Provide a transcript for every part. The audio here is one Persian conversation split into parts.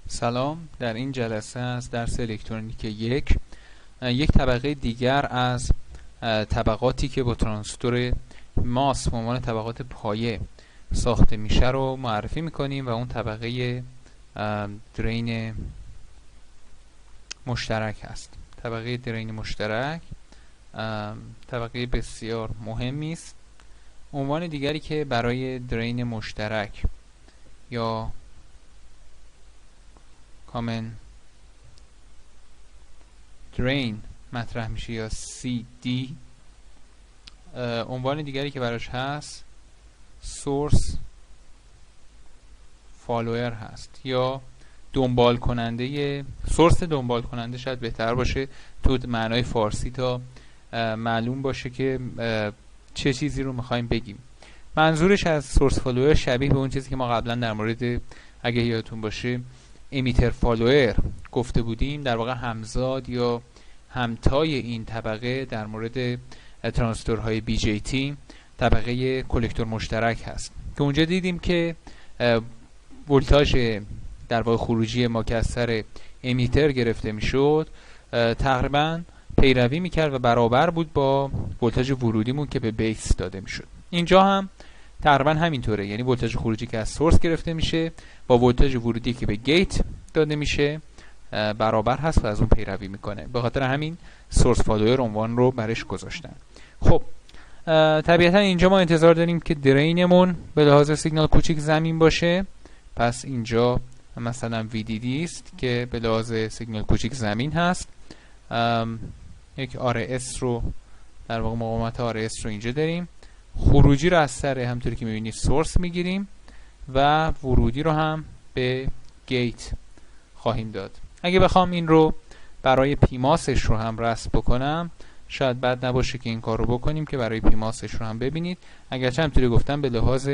سلام. در این جلسه از درس الکترونیک یک طبقه دیگر از طبقاتی که با ترانزیستور ماس به عنوان طبقات پایه ساخته میشه رو معرفی میکنیم و اون طبقه درین مشترک هست. طبقه درین مشترک طبقه بسیار مهمی است. عنوان دیگری که برای درین مشترک یا کامن درین مطرح میشه یا CD. عنوان دیگری که براش هست سورس فالوور هست یا دنبال کننده. سورس دنبال کننده شاید بهتر باشه تو معنای فارسی تا معلوم باشه که چه چیزی رو میخوایم بگیم. منظورش از سورس فالوور شبیه به اون چیزی که ما قبلا در مورد، اگه یادتون باشه، امیتر فالوور گفته بودیم، در واقع همزاد یا همتای این طبقه در مورد ترانزیستورهای BJT طبقه کلکتور مشترک هست که اونجا دیدیم که ولتاژ در واقع خروجی ما که از سر امیتر گرفته میشد تقریبا پیروی میکرد و برابر بود با ولتاژ ورودیمون که به بیس داده میشد. اینجا هم تقریبا همینطوره، یعنی ولتاژ خروجی که از سورس گرفته میشه با ولتاژ ورودی که به گیت داده میشه برابر هست و از اون پیروی میکنه. به خاطر همین سورس فالوور عنوان رو برش گذاشتن. خب طبیعتا اینجا ما انتظار داریم که درینمون به لحاظ سیگنال کوچیک زمین باشه، پس اینجا مثلا VDD است که به لحاظ سیگنال کوچیک زمین هست. یک RS رو در واقع مقاومت RS رو اینجا داریم. خروجی رو از سر همونطوری که میبینید سورس میگیریم و ورودی رو هم به گیت خواهیم داد. اگه بخوام این رو برای پیماسش رو هم رسم بکنم شاید بد نباشه که این کار رو بکنیم که برای پیماسش رو هم ببینید. اگرچه همونطوری گفتم به لحاظ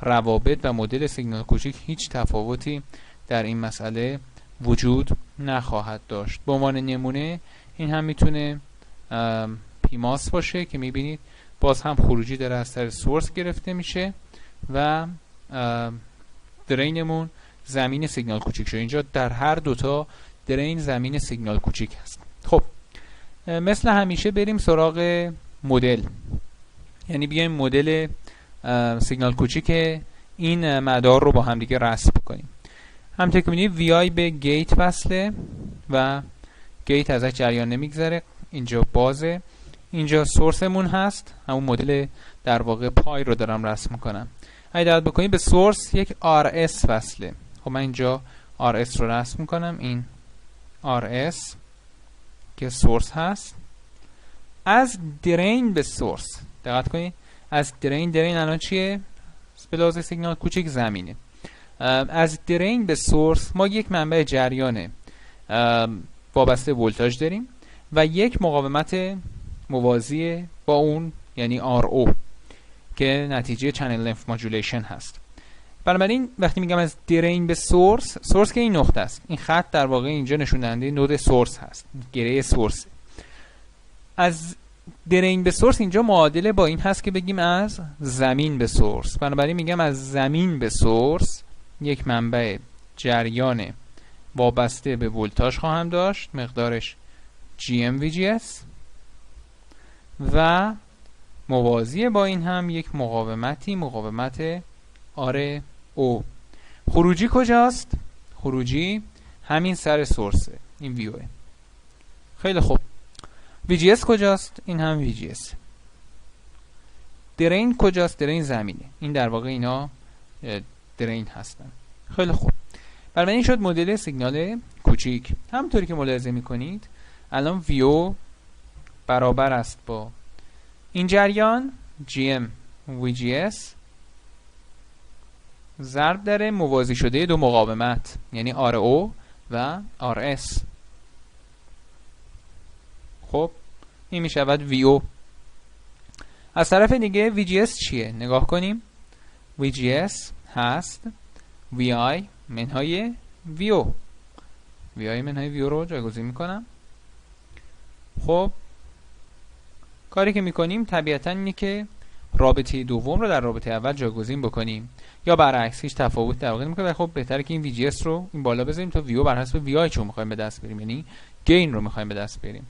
روابط و مدل سیگنال کوچیک هیچ تفاوتی در این مسئله وجود نخواهد داشت. به عنوان نمونه این هم میتونه پیماس باشه که میبینید باز هم خروجی داره از سر سورس گرفته میشه و درینمون زمین سیگنال کوچیک شده. اینجا در هر دوتا درین زمین سیگنال کوچیک هست. خب مثل همیشه بریم سراغ مدل، یعنی بیایم مدل سیگنال کوچیک این مدار رو با هم دیگه رسم کنیم. همونطور که می‌بینید وی به گیت وصله و گیت ازش جریان نمیگذره. اینجا بازه، اینجا سورسمون هست، همون مدل در واقع پای رو دارم رسم میکنم. اگه دقت بکنید به سورس یک RS وصله. خب من اینجا RS رو رسم میکنم، این RS که سورس هست. از درین به سورس دقت کنید، از درین الان چیه؟ به لحاظ سیگنال کوچیک زمینه. از درین به سورس ما یک منبع جریان وابسته ولتاژ داریم و یک مقاومت موازی با اون، یعنی RO که نتیجه چنل لنث ماجولیشن هست. بنابراین وقتی میگم از درین به سورس که این نقطه است، این خط در واقع اینجا نشون دهنده نود سورس هست، گره سورس. از درین به سورس اینجا معادله با این هست که بگیم از زمین به سورس. بنابراین میگم از زمین به سورس یک منبع جریان وابسته به ولتاژ خواهم داشت، مقدارش GMVGS، و موازی با این هم یک مقاومت RO. خروجی کجاست؟ خروجی همین سر سورسه، این ویوه. خیلی خوب. VGS کجاست؟ این هم VGS. درین کجاست؟ درین زمینه. این در واقع اینا درین هستن. خیلی خوب. بنابراین این شد مدل سیگنال کوچیک. همونطوری که ملاحظه میکنید الان VO برابر است با این جریان GM VGS ضرب در موازی شده دو مقاومت، یعنی RO و RS. خب این می شود VO. از طرف دیگه VGS چیه؟ نگاه کنیم. VGS هست VI منهای VO. VI منهای VO رو جایگزین میکنم. خب کاری که میکنیم طبیعتا اینه که رابطه دوم رو در رابطه اول جایگزین بکنیم یا برعکس، هیچ تفاوت در واقع نمیکنه. خب بهتره که این VGS رو این بالا بذاریم تا VO بر حسب VI چون میخوایم به دست بریم، یعنی گین رو میخوایم به دست بریم.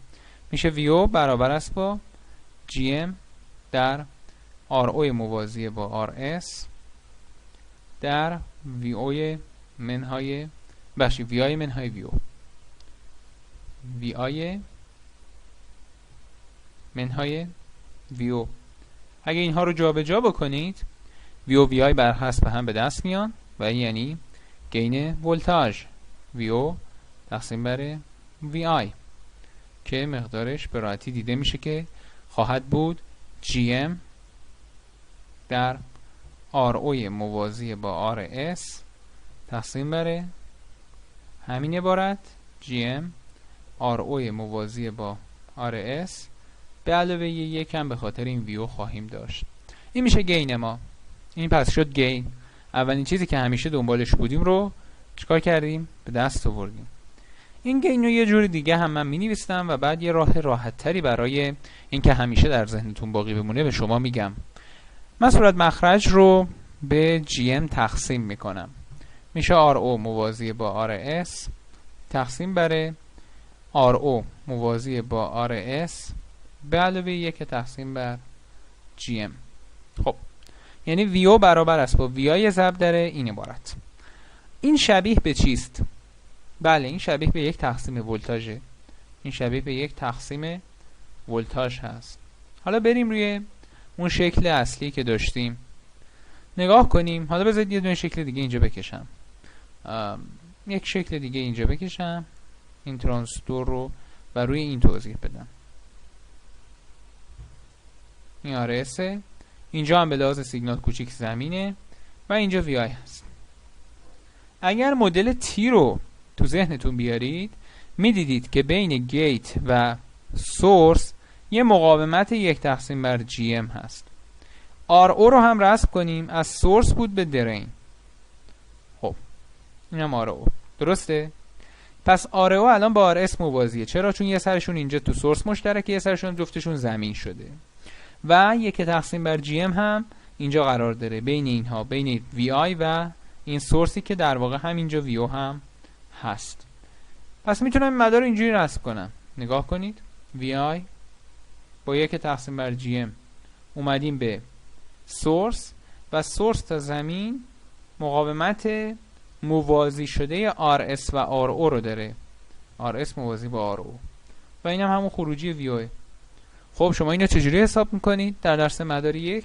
میشه VO برابر است با GM در RO موازی با RS در VO منهای VI منهای VO، VI منهای VO. اگه اینها رو جابجا بکنید VO و VI بر حسب هم به دست میان و این یعنی گین ولتاژ VO تقسیم بر VI که مقدارش به راحتی دیده میشه که خواهد بود GM در RO موازی با RS تقسیم بر همین عبارت GM RO موازی با RS به علاوه یک هم به خاطر این VO خواهیم داشت. این میشه گین ما. این پس شد گین. اولین چیزی که همیشه دنبالش بودیم رو چیکار کردیم؟ به دست آوردیم. این گین رو یه جور دیگه هم من می‌نویسم و بعد یه راه راحت تری برای اینکه همیشه در ذهنتون باقی بمونه به شما میگم. من صورت مخرج رو به GM تقسیم میکنم. میشه RO موازی با RS تقسیم بر RO موازی با RS به علاوه یک تقسیم بر GM. خب یعنی VO برابر است با VI ضرب در این عبارت. این شبیه به چیست؟ بله این شبیه به یک تقسیم ولتاژه. این شبیه به یک تقسیم ولتاژ هست. حالا بریم روی اون شکل اصلی که داشتیم نگاه کنیم. حالا بذارید یه دونه شکل دیگه اینجا بکشم. یک شکل دیگه اینجا بکشم، این ترانزیستور رو و روی این توضیح بدم. این RS، اینجا هم به لحاظ سیگنال کوچیک زمینه و اینجا VI هست. اگر مدل T رو تو ذهنتون بیارید میدیدید که بین گیت و سورس یه مقاومت یک تقسیم بر GM هست. RO رو هم رسم کنیم، از سورس بود به درین. خب این هم RO درسته؟ پس RO الان با RS موازیه. چرا؟ چون یه سرشون اینجا تو سورس مشترکه، یه سرشون جفتشون زمین شده و یک تقسیم بر GM هم اینجا قرار داره بین اینها، بین VI و این سورسی که در واقع هم اینجا VO هم هست. پس میتونم این مدار اینجوری رسم کنم. نگاه کنید VI با یک تقسیم بر GM اومدیم به سورس و سورس تا زمین مقاومت موازی شده RS و RO رو داره. RS موازی با RO و این هم همون خروجی VO. خب شما اینو چجوری حساب میکنید در درس مدار یک؟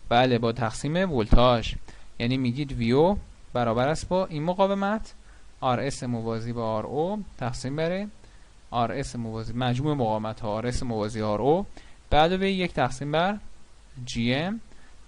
بله با تقسیم ولتاژ. یعنی میگید VO برابر است با این مقاومت RS موازی با RO تقسیم بر RS موازی مجموع مقاومت ها RS موازی RO به علاوه یک تقسیم بر GM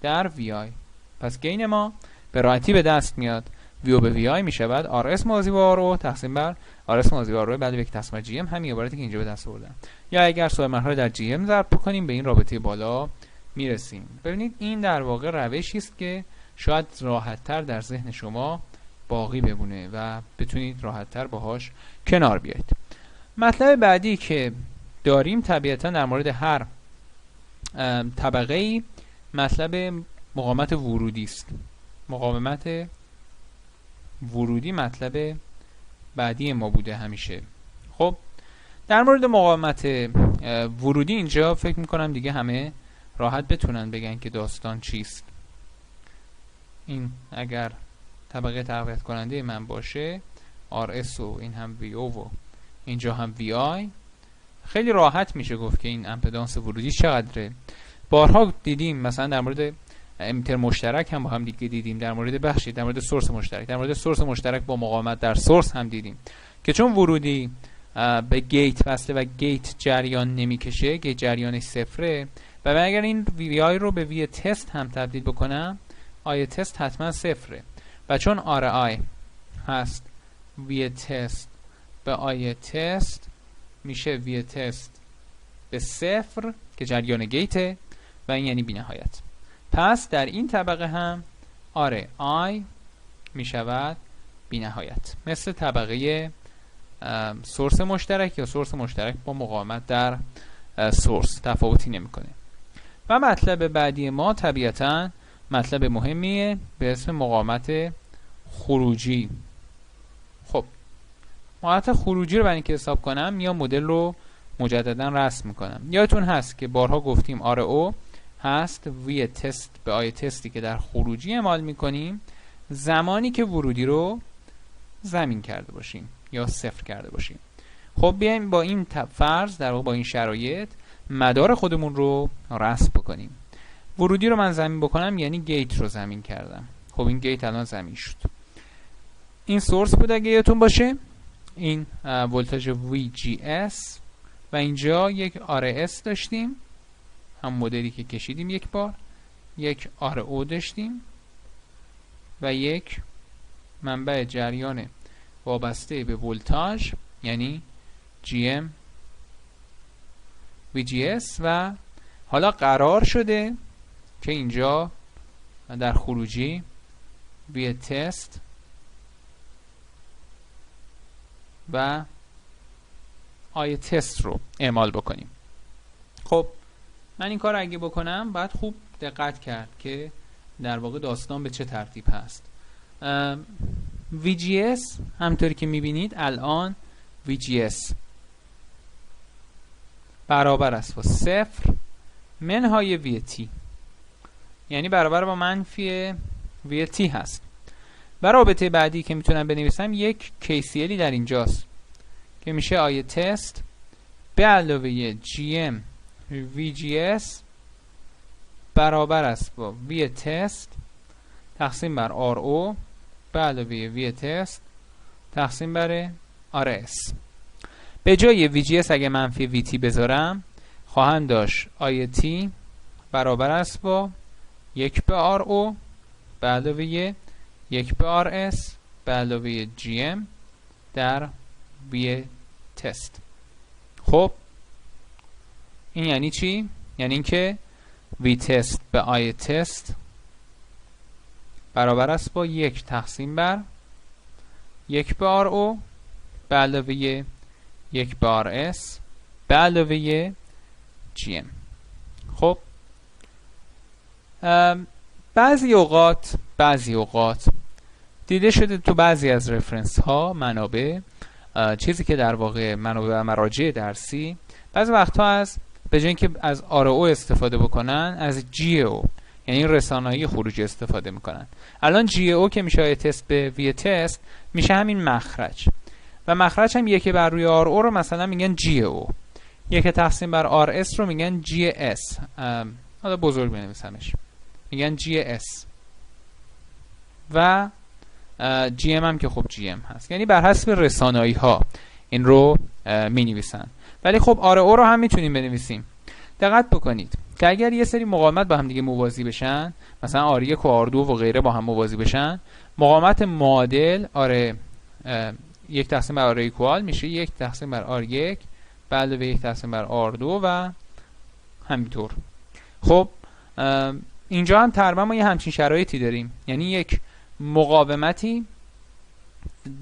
در VI. پس گین ما به راحتی به دست میاد. VO به VI می شود RS موازی با RO تقسیم بر RS موازی با RO به علاوه یک تقسیم بر GM، همین عبارتی که اینجا به دست آوردم. یا اگر سوال مرحله در GM ضرب بکنیم به این رابطه بالا میرسیم. ببینید این در واقع روشی است که شاید راحت تر در ذهن شما باقی بمونه و بتونید راحت تر باهاش کنار بیایید. مطلب بعدی که داریم طبیعتا در مورد هر طبقه‌ای مطلب مقاومت ورودی است. مقاومت ورودی مطلب بعدی ما بوده همیشه. خب در مورد مقاومت ورودی اینجا فکر میکنم دیگه همه راحت بتونن بگن که داستان چیست. این اگر طبقه تقویت کننده من باشه RS و این هم VO و اینجا هم VI، خیلی راحت میشه گفت که این امپدانس ورودی چقدره. بارها دیدیم مثلا در مورد امیتر مشترک هم با هم دیگه دیدیم، در مورد سورس مشترک، در مورد سورس مشترک با مقاومت در سورس هم دیدیم که چون ورودی به گیت وصله و گیت جریان نمیکشه، گیت جریانش صفره و من اگر این VI رو به وی تست هم تبدیل بکنم آی تست حتما صفره و چون RI هست وی تست به آی تست میشه وی تست به صفر که جریان گیته و این یعنی بی نهایت. پس در این طبقه هم RI می شود بی نهایت، مثل طبقه سورس مشترک یا سورس مشترک با مقاومت در سورس تفاوتی نمیکنه. و مطلب بعدی ما طبیعتاً مطلب مهمیه به اسم مقاومت خروجی. خب مقاومت خروجی رو برای اینکه حساب کنم یا مدل رو مجددا رسم میکنم. یادتون هست که بارها گفتیم RO هست وی تست به آی تستی که در خروجی اعمال میکنیم زمانی که ورودی رو زمین کرده باشیم یا صفر کرده باشیم. خب بیایم با این فرض در واقع با این شرایط مدار خودمون رو رسم بکنیم. ورودی رو من زمین بکنم یعنی گیت رو زمین کردم. خب این گیت الان زمین شد. این سورس بود اگه یادتون باشه، این ولتاژ VGS و اینجا یک RS داشتیم، هم مدلی که کشیدیم یک بار، یک RO داشتیم و یک منبع جریان وابسته به ولتاژ یعنی GM VGS و حالا قرار شده که اینجا در خروجی وی تست و آی تست رو اعمال بکنیم. خب من این کار اگه بکنم باید خوب دقت کرد که در واقع داستان به چه ترتیب هست. VGS همطوری که میبینید الان VGS برابر است با 0 منهای VT، یعنی برابر با منفی VT هست. و رابطه بعدی که میتونم بنویسم یک KCLی در اینجاست که میشه آی تست به علاوه GM VGS برابر است با وی تست تقسیم بر RO به علاوه وی تست تقسیم بر RS. به جای VGS اگه منفی VT بذارم خواهم داشت IT برابر است با 1 به RO به علاوه 1 به RS به علاوه GM در وی تست. خب این یعنی چی؟ یعنی اینکه وی تست به آی تست برابر است با 1 تقسیم بر 1 به RO به علاوه 1 به RS به علاوه GM. خب بعضی اوقات دیده شده تو بعضی از رفرنس ها منابع چیزی که در واقع منابع و مراجع درسی بعضی وقتها از به جای اینکه از RO استفاده بکنن از GO یعنی رسانه‌ای خروجی استفاده میکنن. الان GO که میشه آی تست به وی تست میشه همین مخرج و مخرج هم 1 بر روی RO رو مثلا میگن GO، 1 تقسیم بر RS رو میگن GS، حالا بزرگ بنویسمش میگن GS و GM هم که خب GM هست، یعنی بر حسب رسانه‌ای ها این رو می نویسن. ولی خب RO رو هم میتونیم بنویسیم. دقت بکنید که اگر یه سری مقاومت با هم دیگه موازی بشن، مثلا R1 و R2 و غیره با هم موازی بشن، مقاومت معادل یک تقسیم بر R ایکوال میشه 1 تقسیم بر R1 به علاوه 1 تقسیم بر R2 و همینطور. خب اینجا هم تقریبا ما یه همچین شرایطی داریم، یعنی یک مقاومتی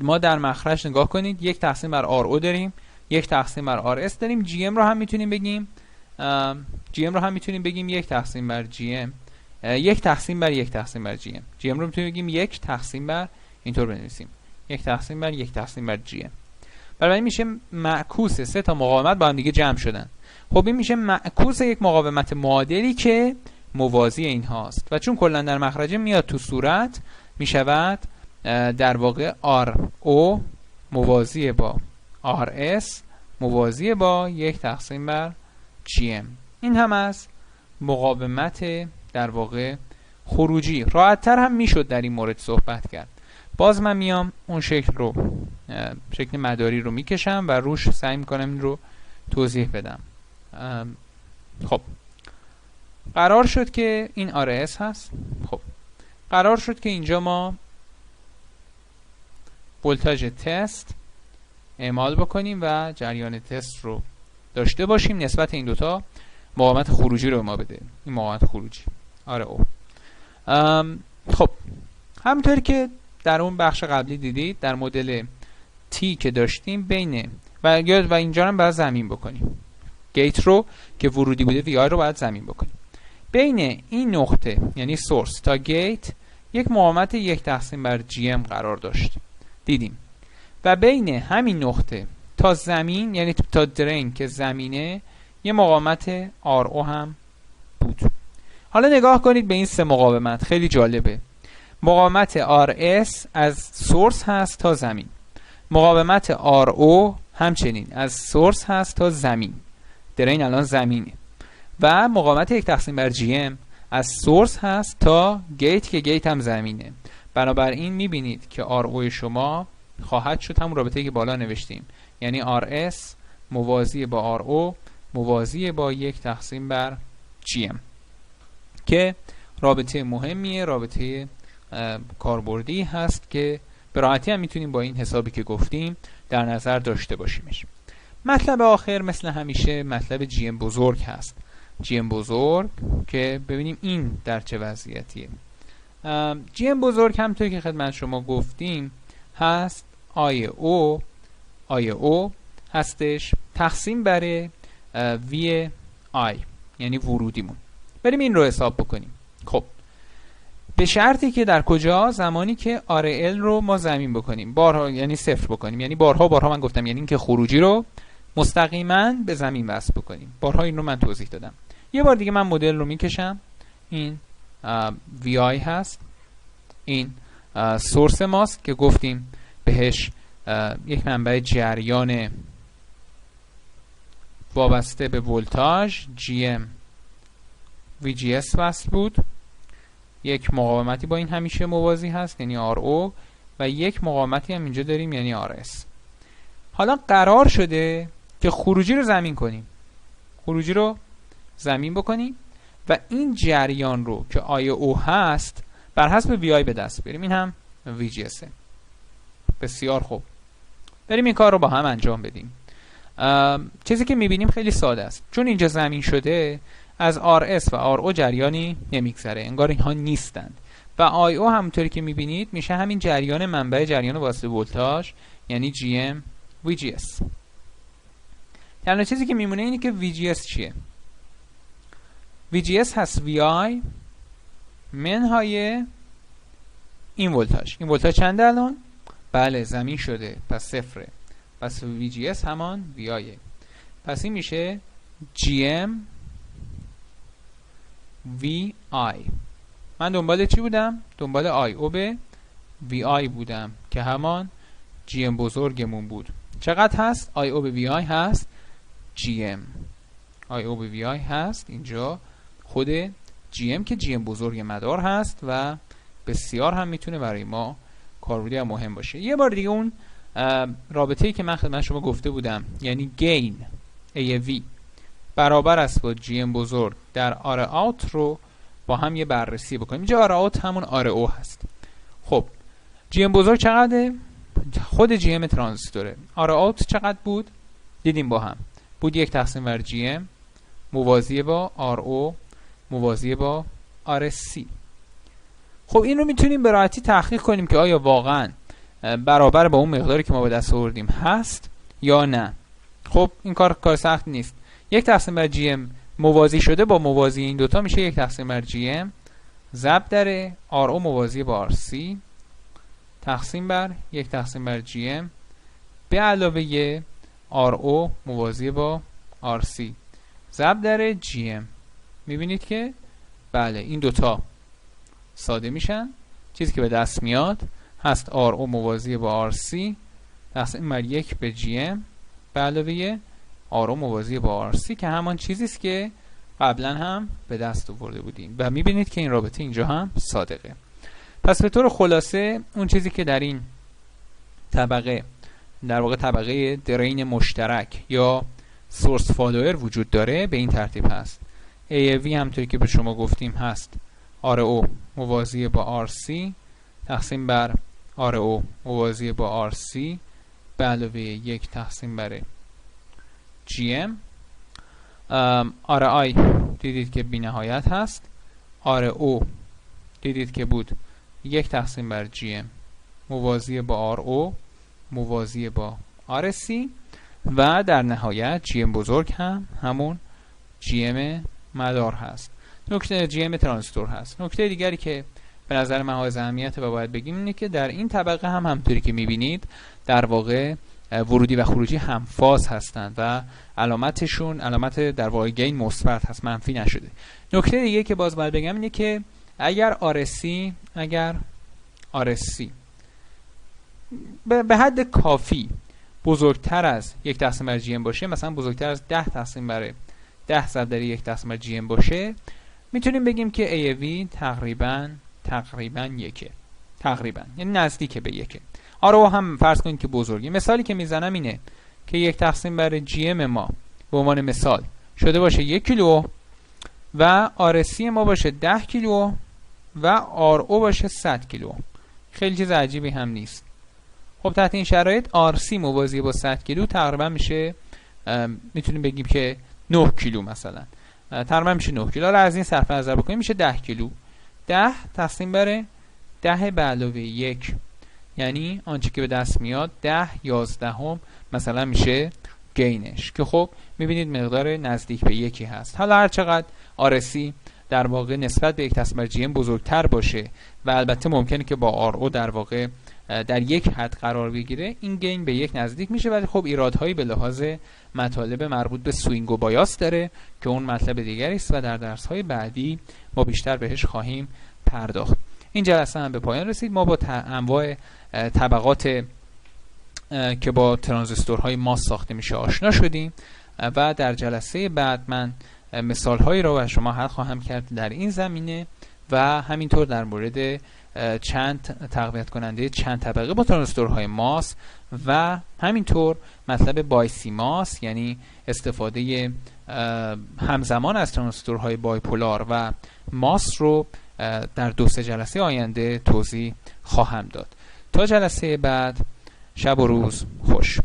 ما در مخرج نگاه کنید 1 تقسیم بر RO داریم، 1 تقسیم بر RS داریم، GM رو هم میتونیم بگیم 1 تقسیم بر GM 1 تقسیم بر 1 تقسیم بر GM رو میتونیم بگیم 1 تقسیم بر، اینطور بنویسیم 1 تقسیم بر 1 تقسیم بر GM. برای میشه معکوس 3 تا مقاومت با هم دیگه جمع شدن. خب این میشه معکوس یک مقاومت معادلی که موازی این هاست و چون کلا در مخرج میاد تو صورت میشود در واقع RO موازی با RS موازی با 1 تقسیم بر GM. این هم از مقاومت در واقع خروجی. راحت‌تر هم میشد در این مورد صحبت کرد. باز من میام اون شکل مداری رو میکشم و روش سعی میکنم این رو توضیح بدم. خب قرار شد که این RS هست. خب قرار شد که اینجا ما ولتاژ تست اعمال بکنیم و جریان تست رو داشته باشیم، نسبت این دوتا مقاومت خروجی رو ما بده. این مقاومت خروجی RO. خب همونطوری که در اون بخش قبلی دیدید در مدل T که داشتیم بین و اینجا هم باید زمین بکنیم، گیت رو که ورودی بوده VI رو باید زمین بکنیم. بین این نقطه یعنی سورس تا گیت یک مقاومت 1/GM قرار داشت، دیدیم. و بین همین نقطه تا زمین یعنی تا درین که زمینه یه مقاومت RO هم بود. حالا نگاه کنید به این سه مقاومت، خیلی جالبه. مقاومت RS از سورس هست تا زمین، مقاومت RO همچنین از سورس هست تا زمین، درین الان زمینه، و مقاومت 1/GM از سورس هست تا گیت که گیت هم زمینه. بنابراین میبینید که RO شما خواهد شد همون رابطه‌ای که بالا نوشتیم، یعنی RS موازی با RO موازی با 1/GM که رابطه مهمیه، رابطه کاربردی هست که به راحتی هم میتونیم با این حسابی که گفتیم در نظر داشته باشیمش. مطلب آخر مثل همیشه مطلب GM بزرگ هست. GM بزرگ که ببینیم این در چه وضعیتیه. GM بزرگ همونطور که خدمت شما گفتیم هست IO هستش تقسیم بر VI یعنی ورودیمون. بریم این رو حساب بکنیم. خب به شرطی که در کجا؟ زمانی که RL رو ما زمین بکنیم، بارها یعنی صفر بکنیم، یعنی بارها من گفتم، یعنی اینکه خروجی رو مستقیما به زمین وصل بکنیم. بارها این رو من توضیح دادم. یه بار دیگه من مدل رو میکشم. این VI هست، این سورس ماست که گفتیم بهش یک منبع جریان وابسته به ولتاژ GM VGS وصل بود. یک مقاومتی با این همیشه موازی هست یعنی RO و یک مقاومتی هم اینجا داریم یعنی RS. حالا قرار شده که خروجی رو زمین کنیم، خروجی رو زمین بکنیم و این جریان رو که IO هست بر حسب VI به دست بیاریم. این هم VGS. بسیار خوب، بریم این کار رو با هم انجام بدیم. چیزی که میبینیم خیلی ساده است. چون اینجا زمین شده از RS و RO جریانی نمیگذره، انگار اینها نیستند، و IO همونطوری که میبینید میشه همین جریان منبع جریان واسطه ولتاژ یعنی GM VGS. یعنی چیزی که میمونه اینه که VGS چیه؟ VGS هست VI منهای این ولتاژ. این ولتاژ چنده الان؟ بله زمین شده پس صفره، پس VGS همان VI. پس این میشه GM VI. من دنبال چی بودم؟ دنبال IO به VI بودم که همان GM بزرگمون بود. چقدر هست؟ IO به VI هست GM. IO به VI هست اینجا خود GM که GM بزرگ مدار هست و بسیار هم میتونه برای ما کاربردی مهم باشه. یه بار دیگه اون رابطه‌ای که من خدمت شما گفته بودم یعنی گین AV برابر است با GM بزرگ در R out رو با هم یه بررسی بکنیم. اینجا R out همون RO هست. خب GM بزرگ چقدره؟ خود GM ترانزیستوره. R out چقدر بود؟ دیدیم با هم بود 1/GM موازی با RO موازی با RSC. خب این رو میتونیم به راحتی تحقیق کنیم که آیا واقعا برابر با اون مقداری که ما به دست آوردیم هست یا نه. خب این کار سخت نیست. 1/GM موازی شده با موازی این دوتا میشه 1/GM ضرب در RO موازی با RC تقسیم بر 1/GM به علاوه RO موازی با RC ضرب در GM. میبینید که بله این دوتا ساده میشن. چیزی که به دست میاد هست RO موازی با RC تقسیم بر 1 به GM به علاوه RO موازی با RC که همان چیزی است که قبلا هم به دست آورده بودیم و میبینید که این رابطه اینجا هم صادقه. پس به طور خلاصه اون چیزی که در این طبقه در واقع طبقه درین مشترک یا سورس فالوور وجود داره به این ترتیب هست. AV همونطوری که به شما گفتیم هست RO موازی با RC تقسیم بر RO موازی با RC به علاوه 1 تقسیم بر GM. RI دیدید که بی نهایت هست. RO دیدید که بود 1 تقسیم بر GM موازی با RO موازی با RC و در نهایت GM بزرگ هم همون GM مدار هست. نکته جی ام ترانزیستور هست. نکته دیگری که به نظر من حائز اهمیت و باید بگیم اینه که در این طبقه هم همونطوری که می‌بینید در واقع ورودی و خروجی هم فاز هستند و علامتشون علامت در واقع گین مثبت هست، منفی نشده. نکته دیگه که باز باید بگم اینه که اگر RSC به حد کافی بزرگتر از 1/GM باشه، مثلا بزرگتر از 10^10^1/GM باشه، میتونیم بگیم که AV تقریبا یکه، یعنی نزدیک به یکه. آرو هم فرض کنید که بزرگی. مثالی که میزنم اینه که 1/GM ما به عنوان مثال شده باشه 1 کیلو و RSC ما باشه 10 کیلو و RO باشه 100 کیلو. خیلی چیز عجیبی هم نیست. خب تحت این شرایط RC موازی با 100 کیلو تقریبا میشه، میتونیم بگیم که 9 کیلو مثلا، تقریبا میشه 9 کیلو. را از این صرف نظر بکنیم میشه 10 کیلو. 10 تقسیم بر 10/1، یعنی آنچه که به دست میاد 10/11 مثلا میشه گینش، که خب میبینید مقدار نزدیک به یکی هست. حالا هر چقدر RSC در واقع نسبت به 1/GM بزرگتر باشه و البته ممکنه که با RO در واقع در یک حد قرار بگیره، این گین به یک نزدیک میشه، ولی خب ایرادهایی به لحاظ مطالب مربوط به سوینگ و بایاس داره که اون مطلب دیگری است و در درس‌های بعدی ما بیشتر بهش خواهیم پرداخت. این جلسه هم به پایان رسید. ما با انواع طبقات که با ترانزیستورهای ماس ساخته میشه آشنا شدیم و در جلسه بعد من مثالهایی را برای شما حل خواهم کرد در این زمینه و همینطور در مورد چند تقویت کننده چند طبقه با ترانزیستورهای ماس و همینطور مطلب بایسی ماس، یعنی استفاده همزمان از ترانزیستورهای بایپولار و ماس رو در 2-3 جلسه آینده توضیح خواهم داد. تا جلسه بعد، شب و روز خوش.